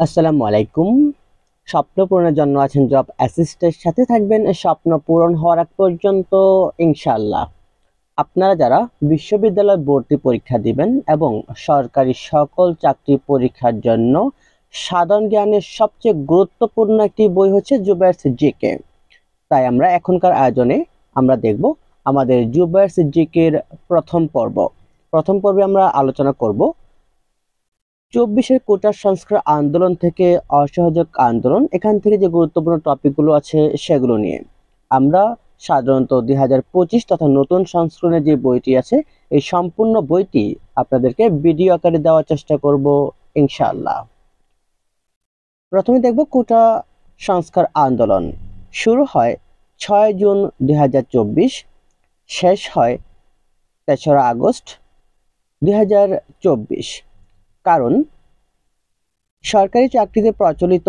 আসসালামু আলাইকুম। স্বপ্ন পূরণের জন্য আছেন জব অ্যাসিস্টের সাথে থাকবেন স্বপ্ন পূরণ হওয়ার আগ পর্যন্ত ইনশাআল্লাহ। আপনারা যারা বিশ্ববিদ্যালয় ভর্তি পরীক্ষা দিবেন এবং সরকারি সকল চাকরি পরীক্ষার জন্য সাধারণ জ্ঞানের সবচেয়ে গুরুত্বপূর্ণ একটি বই হচ্ছে জুবায়ের জিকে। তাই আমরা এখনকার আয়োজনে আমরা দেখব আমাদের জুবায়ের জিকের প্রথম পর্বে আমরা আলোচনা করব 24-এর কোটা সংস্কার আন্দোলন থেকে অসহযোগ আন্দোলন, এখান থেকে যে গুরুত্বপূর্ণ টপিকগুলো আছে সেগুলো নিয়ে। আমরা সাধারণত 2025 তথা নতুন সংস্করণের যে বইটি আছে এই সম্পূর্ণ বইটি আপনাদেরকে ভিডিও আকারে দেওয়ার চেষ্টা করব ইনশাআল্লাহ। প্রথমে দেখব কোটা সংস্কার আন্দোলন। শুরু হয় 6 জুন 2024, শেষ হয় 3রা আগস্ট 2024। কারণ সরকারি চাকরিতে প্রচলিত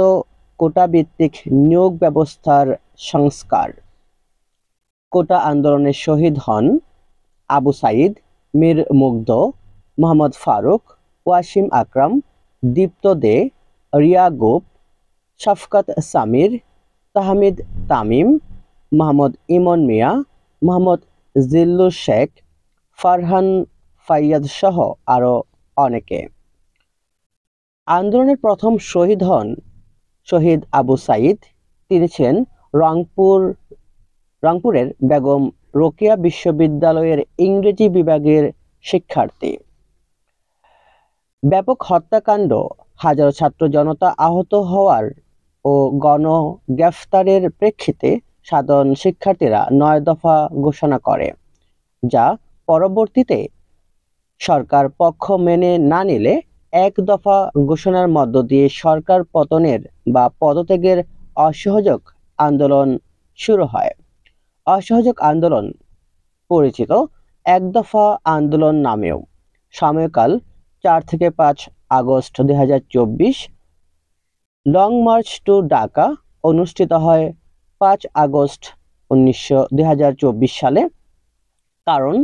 কোটা ভিত্তিক নিয়োগ ব্যবস্থার সংস্কার। কোটা আন্দোলনে শহীদ হন আবু সাইদ, মীর মুগ্ধ, মোহাম্মদ ফারুক, ওয়াসিম আকরাম, দীপ্ত দে, রিয়া গোপ, শফকত সামির, তাহমিদ তামিম, মোহাম্মদ ইমন মিয়া, মোহাম্মদ জিল্লুর শেখ, ফারহান ফাইয়াদ সহ আরও অনেকে। আন্দোলনের প্রথম শহীদ হন শহীদ আবু সাইদ। তিনি ছিলেন রংপুরের বেগম রোকেয়া বিশ্ববিদ্যালয়ের ইংরেজি বিভাগের শিক্ষার্থী। ব্যাপক হত্যাকাণ্ড, হাজারো ছাত্র জনতা আহত হওয়ার ও গণগ্রেফতারের প্রেক্ষিতে সাধারণ শিক্ষার্থীরা 9 দফা ঘোষণা করে, যা পরবর্তীতে সরকার পক্ষ মেনে না নিলে 1 দফা ঘোষণার মধ্য দিয়ে সরকার পতনের বা পদত্যাগের অসহযোগ আন্দোলন শুরু হয়। অসহযোগ আন্দোলন পরিচিত 1 দফা আন্দোলন নামেও। সময়কাল 4 থেকে 5 August 2024। Long march to Dhaka অনুষ্ঠিত হয় 5 আগস্ট 2024 সালে। কারণ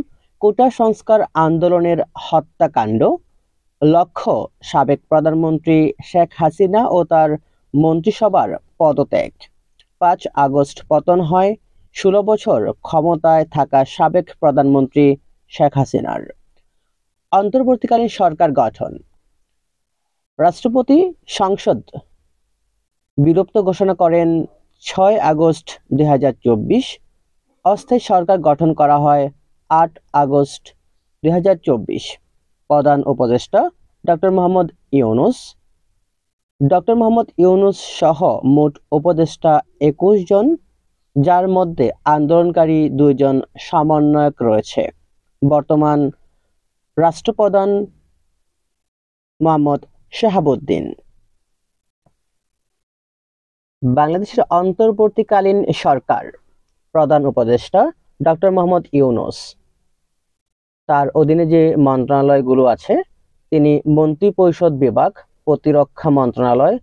কোটা সংস্কার আন্দোলনের হত্যাকাণ্ড। লক্ষ্য সাবেক প্রধানমন্ত্রী শেখ হাসিনা ও তার মন্ত্রিসভার পদত্যাগ। 5 আগস্ট পতন হয় 16 বছর ক্ষমতায় থাকা সাবেক প্রধানমন্ত্রী শেখ হাসিনার। অন্তর্বর্তীকালীন সরকার গঠন। রাষ্ট্রপতি সংসদ বিলুপ্ত ঘোষণা করেন 6 আগস্ট 2024। অস্থায়ী সরকার গঠন করা হয় 8 আগস্ট 2024। প্রধান উপদেষ্টা ডক্টর মোহাম্মদ ইউনূস। ডক্টর মোহাম্মদ ইউনূস সহ মোট উপদেষ্টা 21 জন, যার মধ্যে আন্দোলনকারী 2 জন সমন্বয়ক রয়েছে। বর্তমান রাষ্ট্রপ্রধান মোহাম্মদ শাহাবুদ্দিন। বাংলাদেশের অন্তর্বর্তীকালীন সরকার। প্রধান উপদেষ্টা ডক্টর মোহাম্মদ ইউনূস। তার অধীনে যে মন্ত্রণালয়গুলো আছে, তিনি মন্ত্রিপরিষদ বিভাগ, প্রতিরক্ষা মন্ত্রণালয়,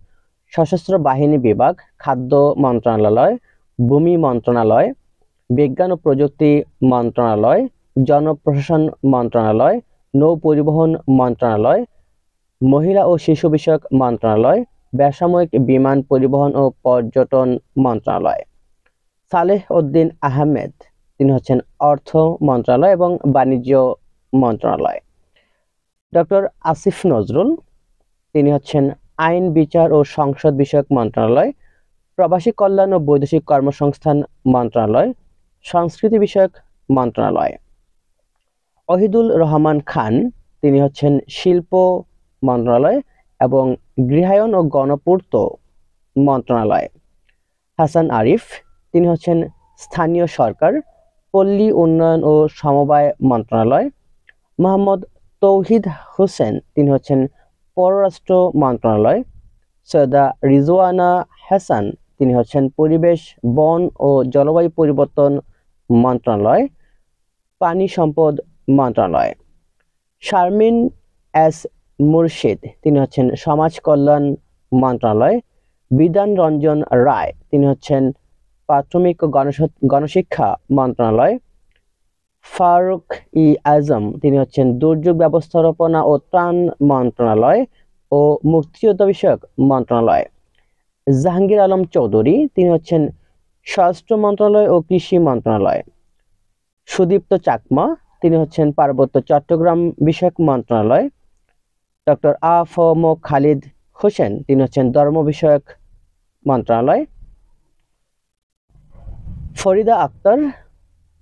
সশস্ত্র বাহিনী বিভাগ, খাদ্য মন্ত্রণালয়, ভূমি মন্ত্রণালয়, বিজ্ঞান ও প্রযুক্তি মন্ত্রণালয়, জনপ্রশাসন মন্ত্রণালয়, নৌ পরিবহন মন্ত্রণালয়, মহিলা ও শিশু বিষয়ক মন্ত্রণালয়, বেসামরিক বিমান পরিবহন ও পর্যটন মন্ত্রণালয়। সালেহ উদ্দিন আহমেদ, তিনি হচ্ছেন অর্থ মন্ত্রণালয় এবং বাণিজ্য মন্ত্রণালয়। ডক্টর আসিফ নজরুল, তিনি হচ্ছেন আইন, বিচার ও সংসদ বিষয়ক মন্ত্রণালয়, প্রবাসী কল্যাণ ও বৈদেশিক কর্মসংস্থান মন্ত্রণালয়, সংস্কৃতি বিষয়ক মন্ত্রণালয়। ওহিদুল রহমান খান, তিনি হচ্ছেন শিল্প মন্ত্রণালয় এবং গৃহায়ন ও গণপূর্ত মন্ত্রণালয়। হাসান আরিফ, তিনি হচ্ছেন স্থানীয় সরকার, পল্লী উন্নয়ন ও সমবায় মন্ত্রণালয়। মোহাম্মদ তৌহিদ হোসেন, তিনি হচ্ছেন পররাষ্ট্র মন্ত্রণালয়। সৈয়দা রিজওয়ানা হাসান, তিনি হচ্ছেন পরিবেশ, বন ও জলবায়ু পরিবর্তন মন্ত্রণালয়, পানি সম্পদ মন্ত্রণালয়। শারমিন এস মুর্শিদ, তিনি হচ্ছেন সমাজ কল্যাণ মন্ত্রণালয়। বিধান রঞ্জন রায়, তিনি হচ্ছেন প্রাথমিক ও গণশিক্ষা মন্ত্রণালয়। ফারুক ই আজম, তিনি হচ্ছেন দুর্যোগ ব্যবস্থাপনা ও ত্রাণ মন্ত্রণালয়। ও মুক্তিযোদ্ধা বিষয়ক মন্ত্রণালয়। জাহাঙ্গীর আলম চৌধুরী, তিনি হচ্ছেন স্বরাষ্ট্র মন্ত্রণালয় ও কৃষি মন্ত্রণালয়। সুদীপ্ত চাকমা, তিনি হচ্ছেন পার্বত্য চট্টগ্রাম বিষয়ক মন্ত্রণালয়। ডক্টর আ.ফ.ম. খালিদ হোসেন, তিনি হচ্ছেন ধর্ম বিষয়ক মন্ত্রণালয়। ফরিদা আক্তার,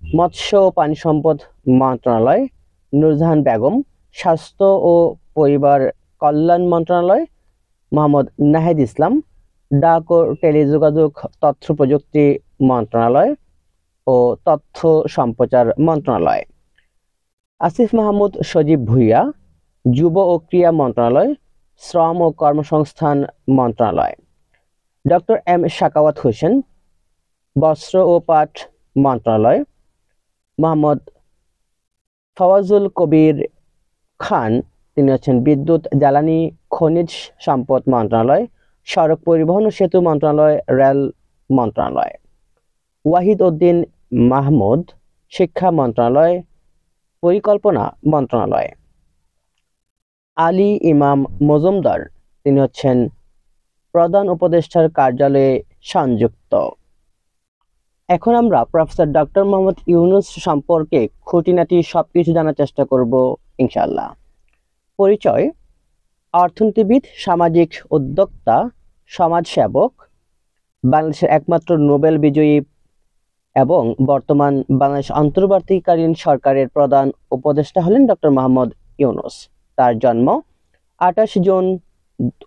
মৎস্য ও পানি সম্পদ মন্ত্রণালয়। নূরজাহান বেগম, স্বাস্থ্য ও পরিবার কল্যাণ মন্ত্রণালয়। মোহাম্মদ নাহিদ ইসলাম, ডাক ও টেলিযোগাযোগ তথ্য প্রযুক্তি মন্ত্রণালয় ও তথ্য সম্প্রচার মন্ত্রণালয়। আসিফ মাহমুদ সজীব ভুঁইয়া, যুব ও ক্রীড়া মন্ত্রণালয়, শ্রম ও কর্মসংস্থান মন্ত্রণালয়। ডক্টর এম সাকাওয়াত হোসেন, বস্ত্র ও পাট মন্ত্রণালয়। মোহাম্মদ ফওয়াজুল কবির খান, তিনি হচ্ছেন বিদ্যুৎ জ্বালানি খনিজ সম্পদ মন্ত্রণালয়, সড়ক পরিবহন ও সেতু মন্ত্রণালয়, রেল মন্ত্রণালয়। ওয়াহিদ উদ্দিন মাহমুদ, শিক্ষা মন্ত্রণালয়, পরিকল্পনা মন্ত্রণালয়। আলী ইমাম মজুমদার, তিনি হচ্ছেন প্রধান উপদেষ্টার কার্যালয়ে সংযুক্ত। এখন আমরা প্রফেসর ডক্টর মোহাম্মদ ইউনূস সম্পর্কে খুঁটিনাটি সবকিছু জানার চেষ্টা করব ইনশাআল্লাহ। পরিচয়: অর্থনীতিবিদ, সামাজিক উদ্যোক্তা, সমাজসেবক, বাংলাদেশের একমাত্র নোবেল বিজয়ী এবং বর্তমান বাংলাদেশ অন্তর্বর্তীকালীন সরকারের প্রধান উপদেষ্টা হলেন ডক্টর মোহাম্মদ ইউনূস। তার জন্ম 28 জুন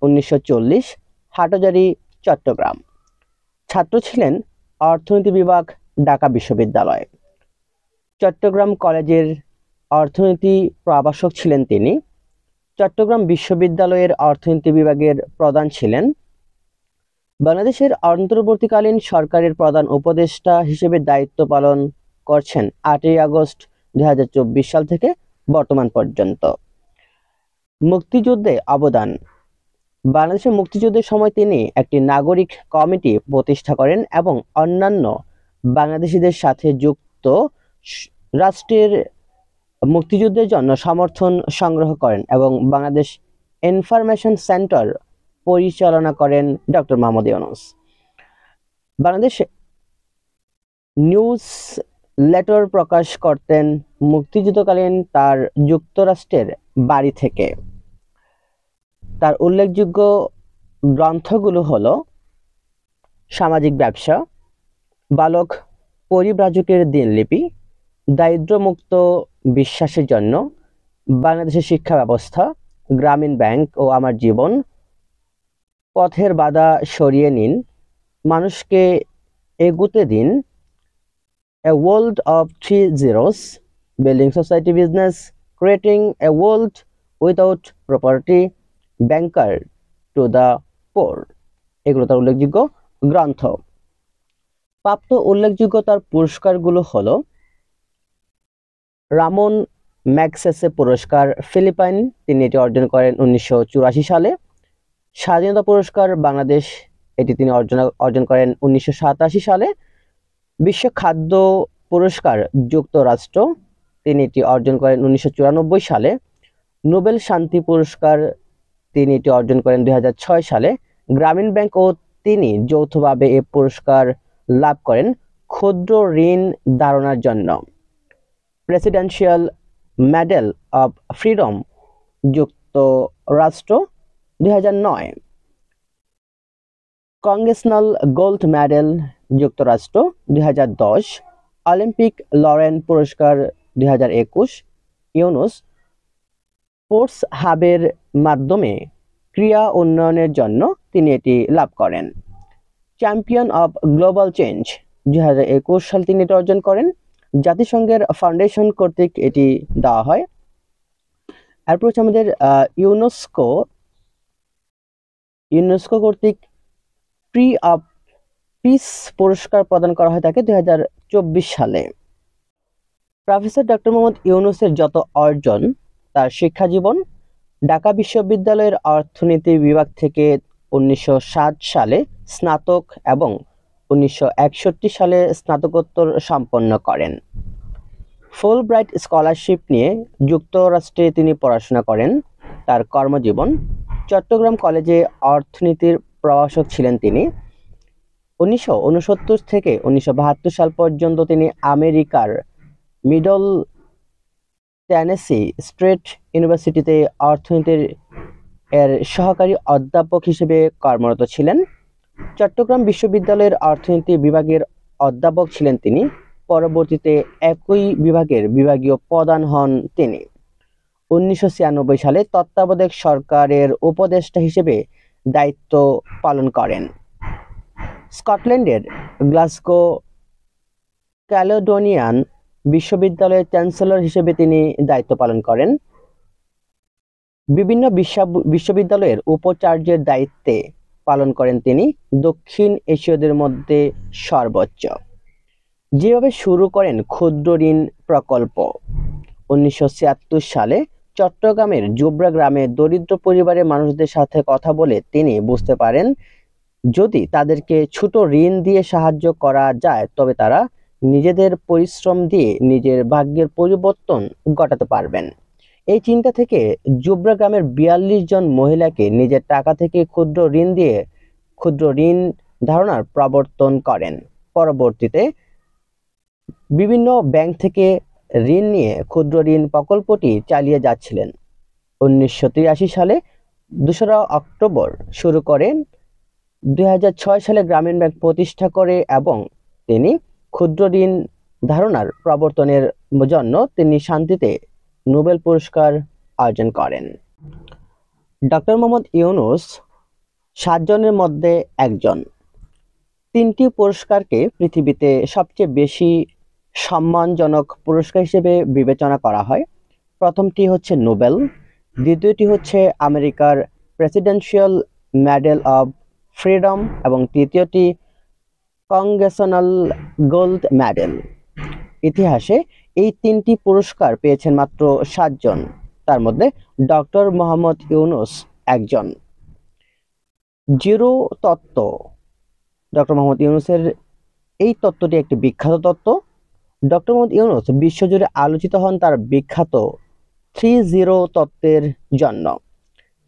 1940, হাটহাজারী, চট্টগ্রাম। ছাত্র ছিলেন অর্থনীতি বিভাগ, ঢাকা বিশ্ববিদ্যালয়। চট্টগ্রাম কলেজের অর্থনীতি প্রভাষক ছিলেন তিনি। চট্টগ্রাম বিশ্ববিদ্যালয়ের অর্থনীতি বিভাগের প্রধান ছিলেন। বাংলাদেশের অন্তর্বর্তীকালীন সরকারের প্রধান উপদেষ্টা হিসেবে দায়িত্ব পালন করছেন 8 আগস্ট 2024 সাল থেকে বর্তমান পর্যন্ত। মুক্তিযুদ্ধে অবদান: বাংলাদেশের মুক্তিযুদ্ধের সময় তিনি একটি নাগরিক কমিটি প্রতিষ্ঠা করেন এবং অন্যান্য বাংলাদেশিদের সাথে যুক্ত রাষ্ট্রের মুক্তিযুদ্ধের জন্য সমর্থন সংগ্রহ করেন এবং বাংলাদেশ ইনফরমেশন সেন্টার পরিচালনা করেন doctor Mohammad Yunus. Bangladesh news letter প্রকাশ করতেন মুক্তিযুদ্ধকালীন তার যুক্তরাষ্ট্রের বাড়ি থেকে। তার উল্লেখযোগ্য গ্রন্থগুলো হলো সামাজিক ব্যবসা, বালক পরিব্রাজকের দিনলিপি, দারিদ্র্যমুক্ত বিশ্বাসের জন্য, বাংলাদেশের শিক্ষা ব্যবস্থা, গ্রামীণ ব্যাংক ও আমার জীবন, পথের বাধা সরিয়ে নিন, মানুষকে এগুতে দিন, a world of 3 zeros, building society business, creating a world without property, banker to the poor. এগুলো তার উল্লেখযোগ্য গ্রন্থ। প্রাপ্ত উল্লেখযোগ্য তার পুরস্কারগুলো হলো রামন ম্যাগসেসে পুরস্কার, ফিলিপাইন, তিনি এটি অর্জন করেন 1984 সালে। স্বাধীনতা পুরস্কার বাংলাদেশ, এটি তিনি অর্জন করেন 1987 সালে। বিশ্ব খাদ্য পুরস্কার যুক্তরাষ্ট্র, তিনি এটি অর্জন করেন 1994 সালে। নোবেল শান্তি পুরস্কার, তিনি এটি অর্জন করেন 2006 সালে। গ্রামীণ ব্যাংক ও তিনি যৌথভাবে এই পুরস্কার লাভ করেন ক্ষুদ্র ঋণ ধারণার জন্য। প্রেসিডেন্সিয়াল মেডেল অব ফ্রিডম যুক্তরাষ্ট্র 2009। কংগ্রেসনাল গোল্ড মেডেল যুক্তরাষ্ট্র 2010। অলিম্পিক লরেন পুরস্কার 2021। ইউনূস স্পোর্টস হাবের মাধ্যমে ক্রীড়া উন্নয়নের জন্য তিনি এটি লাভ করেন। চ্যাম্পিয়ন অব গ্লোবাল চেঞ্জ 2021 সালে তিনি এটি অর্জন করেন। জাতিসংঘের ফাউন্ডেশন কর্তৃক এটি দেওয়া হয়। এরপর হচ্ছে আমাদের ইউনেস্কো কর্তৃক ট্রি অফ পিস পুরস্কার প্রদান করা হয় তাকে 2024 সালে। প্রফেসর ডক্টর মোহাম্মদ ইউনূসের যত অর্জন, তার শিক্ষা জীবন: ঢাকা বিশ্ববিদ্যালয়ের অর্থনীতি বিভাগ থেকে 1960 সালে স্নাতক এবং 1961 সালে স্নাতকোত্তর সম্পন্ন করেন। ফুলব্রাইট স্কলারশিপ নিয়ে যুক্তরাষ্ট্রে তিনি পড়াশোনা করেন। তার কর্মজীবন: চট্টগ্রাম কলেজে অর্থনীতির প্রভাষক ছিলেন তিনি। 1969 থেকে 1972 সাল পর্যন্ত তিনি আমেরিকার মিডল টেনেসি স্টেট ইউনিভার্সিটিতে অর্থনীতির সহকারী অধ্যাপক হিসেবে কর্মরত ছিলেন। চট্টগ্রাম বিশ্ববিদ্যালয়ের অর্থনীতি বিভাগের অধ্যাপক ছিলেন তিনি। পরবর্তীতে একই বিভাগের বিভাগীয় প্রধান হন তিনি। 1996 সালে তত্ত্বাবধায়ক সরকারের উপদেষ্টা হিসেবে দায়িত্ব পালন করেন। স্কটল্যান্ডের গ্লাসগো ক্যালেডোনিয়ান বিশ্ববিদ্যালয়ের চ্যান্সেলর হিসেবে তিনি দায়িত্ব পালন করেন। বিভিন্ন বিশ্ববিদ্যালয়ের উপাচার্যের দায়িত্বে পালন করেন তিনি, দক্ষিণ এশীয়দের মধ্যে সর্বোচ্চ। যেভাবে শুরু করেন ক্ষুদ্র ঋণ প্রকল্প। 1976 সালে চট্টগ্রামের জোবরা গ্রামে দরিদ্র পরিবারের মানুষদের সাথে কথা বলে তিনি বুঝতে পারেন যদি তাদেরকে ছোট ঋণ দিয়ে সাহায্য করা যায় তবে তারা নিজেদের পরিশ্রম দিয়ে নিজের ভাগ্যের পরিবর্তন ঘটাতে পারবেন। এই চিন্তা থেকে জোবরা গ্রামের 42 জন মহিলাকে নিজের টাকা থেকে ক্ষুদ্র ঋণ ধারণার প্রবর্তন করেন। পরবর্তীতে বিভিন্ন ব্যাংক থেকে ঋণ নিয়ে ক্ষুদ্র ঋণ প্রকল্পটি চালিয়ে যাচ্ছিলেন। 1983 সালে 2রা অক্টোবর শুরু করেন। 2006 সালে গ্রামীণ ব্যাংক প্রতিষ্ঠা করে এবং তিনি ক্ষুদ্র ঋণ ধারণার প্রবর্তনের জন্য তিনি শান্তিতে নোবেল পুরস্কার অর্জন করেন। ডক্টর মোহাম্মদ ইউনূস 7 জনের মধ্যে একজন। 3টি পুরস্কারকে পৃথিবীতে সবচেয়ে বেশি সম্মানজনক পুরস্কার হিসেবে বিবেচনা করা হয়। প্রথমটি হচ্ছে নোবেল, দ্বিতীয়টি হচ্ছে আমেরিকার প্রেসিডেন্সিয়াল মেডেল অব ফ্রিডম এবং তৃতীয়টি কংগ্রেশনাল গোল্ড মেডেল। ইতিহাসে এই 3টি পুরস্কার পেয়েছেন মাত্র 7 জন, তার মধ্যে ডক্টর মোহাম্মদ ইউনূস একজন। জিরো তত্ত্ব। ডক্টর মোহাম্মদ ইউনূসের এই তত্ত্বটি একটি বিখ্যাত তত্ত্ব। ডক্টর মোহাম্মদ ইউনূস বিশ্বজুড়ে আলোচিত হন তার বিখ্যাত 3-0 তত্ত্বের জন্য।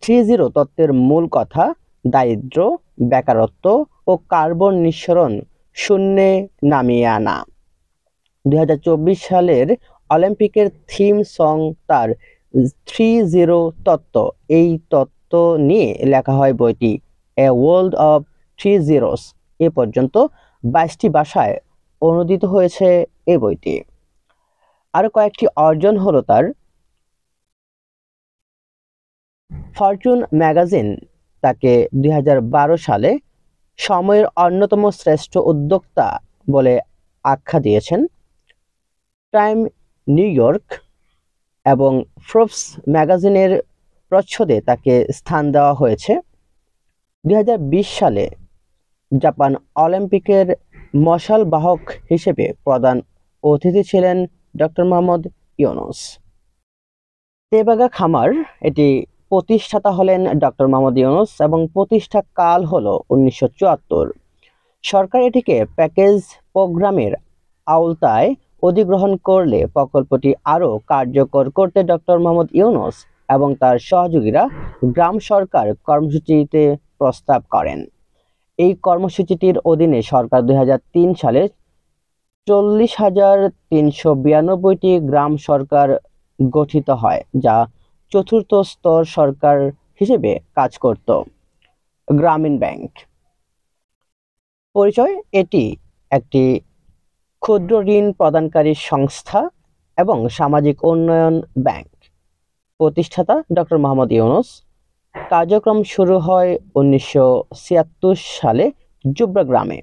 3-0 তত্ত্বের মূল কথা দারিদ্র্য, বেকারত্ব ও কার্বন নিঃসরণ শূন্যে নামিয়ে আনা। 2024 সালের অলিম্পিকের থিম সং তার 3-0 তত্ত্ব। এই তত্ত্ব নিয়ে লেখা হয় বইটি এ ওয়ার্ল্ড অফ 3 জিরোস। এ পর্যন্ত 22টি ভাষায় অনুদিত হয়েছে এই বইটি। আরো কয়েকটি অর্জন হলো তার। ফরচুন ম্যাগাজিন তাকে 2012 সালে সময়ের অন্যতম শ্রেষ্ঠ উদ্যোক্তা বলে আখ্যা দিয়েছেন। টাইম নিউ ইয়র্ক এবং ফোর্বস ম্যাগাজিনের প্রচ্ছদে তাকে স্থান দেওয়া হয়েছে। 2020 সালে জাপান অলিম্পিকের মশাল বাহক হিসেবে প্রধান অতিথি ছিলেন ডক্টর মোহাম্মদ ইউনূস। তেবাগা খামার, এটি প্রতিষ্ঠাতা হলেন ডক্টর মোহাম্মদ ইউনূস এবং প্রতিষ্ঠা কাল হলো 1974। সরকার এটিকে প্যাকেজ প্রোগ্রামের আওতায় অধিগ্রহণ করলে প্রকল্পটি আরও কার্যকর করতে ডক্টর মোহাম্মদ ইউনূস এবং তার সহযোগীরা গ্রাম সরকার কর্মসূচিতে প্রস্তাব করেন। এই কর্মসূচিটির অধীনে সরকার 2003 সালে 40,392টি গ্রাম সরকার গঠিত হয়, যা চতুর্থ স্তর সরকার হিসেবে কাজ করত। গ্রামীণ ব্যাংক পরিচয়, এটি একটি ক্ষুদ্র ঋণ প্রদানকারী সংস্থা এবং সামাজিক উন্নয়ন ব্যাংক। প্রতিষ্ঠাতা ডক্টর মোহাম্মদ ইউনূস। কার্যক্রম শুরু হয় 1976 সালে জোবরা গ্রামে।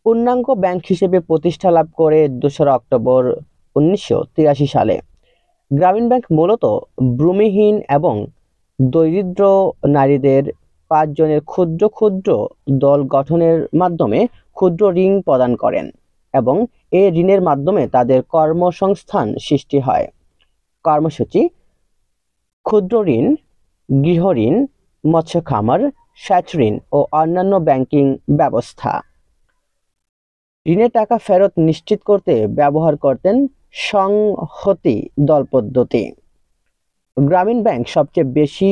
পূর্ণাঙ্গ ব্যাংক হিসেবে প্রতিষ্ঠা লাভ করে 2রা অক্টোবর 1983 সালে। গ্রামীণ ব্যাংক মূলত ভূমিহীন এবং দরিদ্র নারীদের 5 জনের ক্ষুদ্র ক্ষুদ্র দল গঠনের মাধ্যমে ক্ষুদ্র ঋণ প্রদান করেন এবং এই ঋণের মাধ্যমে তাদের কর্মসংস্থান সৃষ্টি হয়। কর্মসূচি: ক্ষুদ্র ঋণ, গৃহ ঋণ, মৎস্য খামার, সেচ ঋণ ও অন্যান্য ব্যাংকিং ব্যবস্থা। ঋণের টাকা ফেরত নিশ্চিত করতে ব্যবহার করতেন সংহতি দল পদ্ধতি। গ্রামীণ ব্যাংক সবচেয়ে বেশি